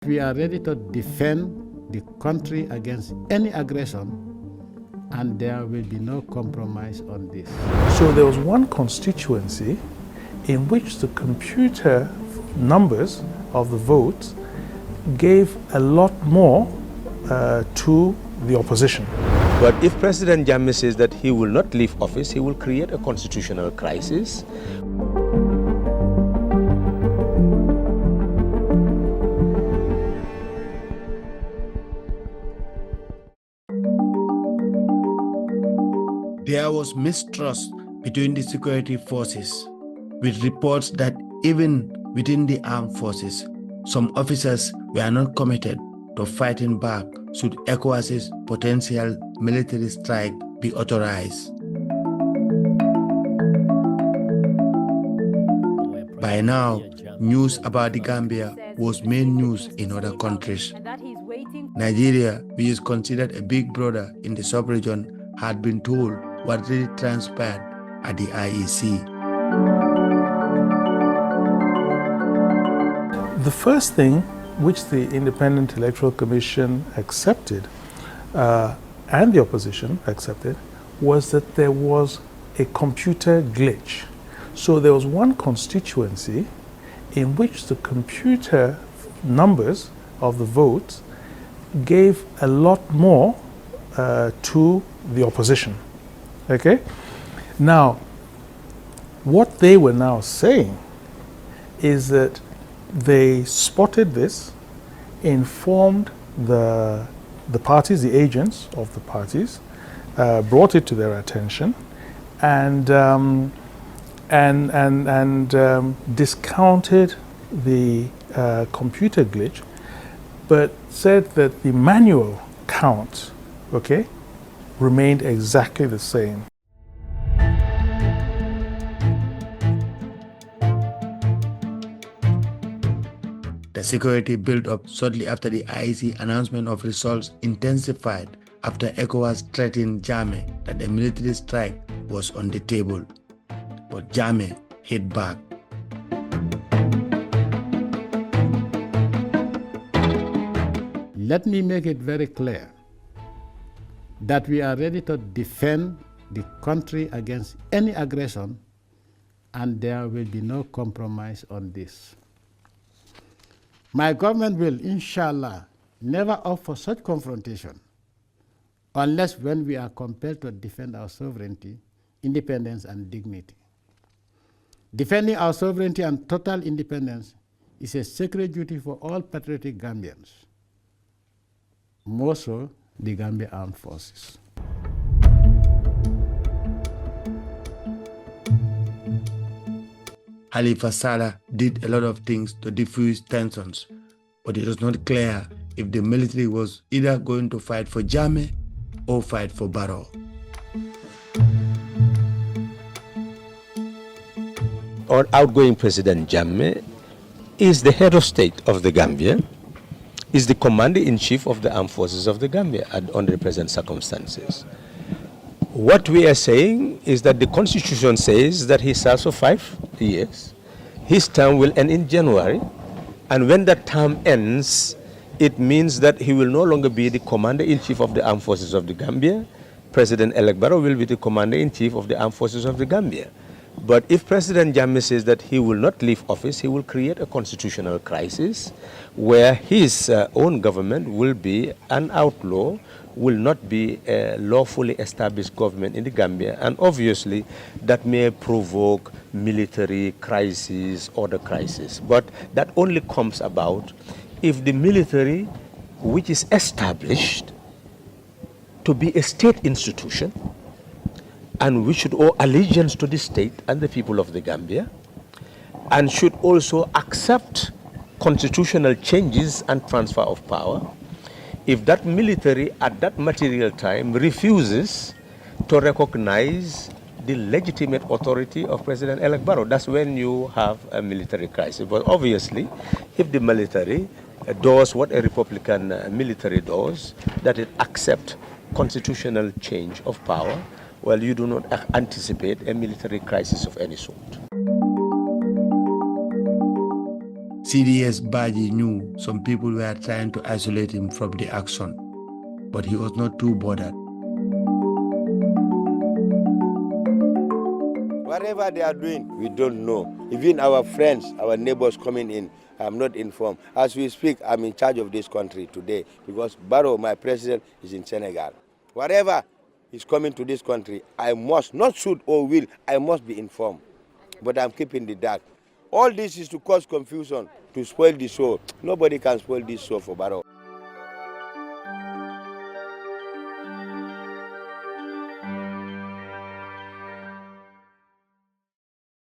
We are ready to defend the country against any aggression, and there will be no compromise on this. So there was one constituency in which the computer numbers of the votes gave a lot more to the opposition. But if President Jammeh says that he will not leave office, he will create a constitutional crisis. There was mistrust between the security forces, with reports that even within the armed forces, some officers were not committed to fighting back should ECOWAS's potential military strike be authorized. By now, news about the Gambia was main news in other countries. Nigeria, which is considered a big brother in the sub-region, had been told what really transpired at the IEC. The first thing which the Independent Electoral Commission accepted and the opposition accepted was that there was a computer glitch. So there was one constituency in which the computer numbers of the votes gave a lot more to the opposition. Okay? Now, what they were now saying is that they spotted this, informed the parties, the agents of the parties, brought it to their attention, and discounted the computer glitch, but said that the manual count, okay, remained exactly the same. The security built up shortly after the IEC announcement of results intensified after ECOWAS threatened Jammeh that a military strike was on the table. But Jammeh hit back. Let me make it very clear that we are ready to defend the country against any aggression, and there will be no compromise on this. My government will, inshallah, never opt for such confrontation unless when we are compelled to defend our sovereignty, independence, and dignity. Defending our sovereignty and total independence is a sacred duty for all patriotic Gambians, more so the Gambia Armed Forces. Halifa Sallah did a lot of things to diffuse tensions, but it was not clear if the military was either going to fight for Jammeh or fight for Barrow. Our outgoing President Jammeh is the head of state of the Gambia, is the commander-in-chief of the armed forces of the Gambia under the present circumstances. What we are saying is that the Constitution says that he serves for 5 years. His term will end in January, and when that term ends, it means that he will no longer be the commander-in-chief of the armed forces of the Gambia. President-elect Barrow will be the commander-in-chief of the armed forces of the Gambia. But if President Jammeh says that he will not leave office, he will create a constitutional crisis where his own government will be an outlaw, will not be a lawfully established government in the Gambia, and obviously that may provoke military crisis, other crisis. But that only comes about if the military, which is established to be a state institution, and we should owe allegiance to the state and the people of the Gambia, and should also accept constitutional changes and transfer of power. If that military at that material time refuses to recognize the legitimate authority of President-elect Barrow, that's when you have a military crisis. But obviously, if the military does what a Republican military does, that it accepts constitutional change of power, well, you do not anticipate a military crisis of any sort. CDS Baji knew some people were trying to isolate him from the action, but he was not too bothered. Whatever they are doing, we don't know. Even our friends, our neighbors coming in, I'm not informed. As we speak, I'm in charge of this country today because Barrow, my president, is in Senegal. Whatever is coming to this country, I must, not should or will, I must be informed. But I'm keeping the dark. All this is to cause confusion, to spoil the show. Nobody can spoil this show for Barrow.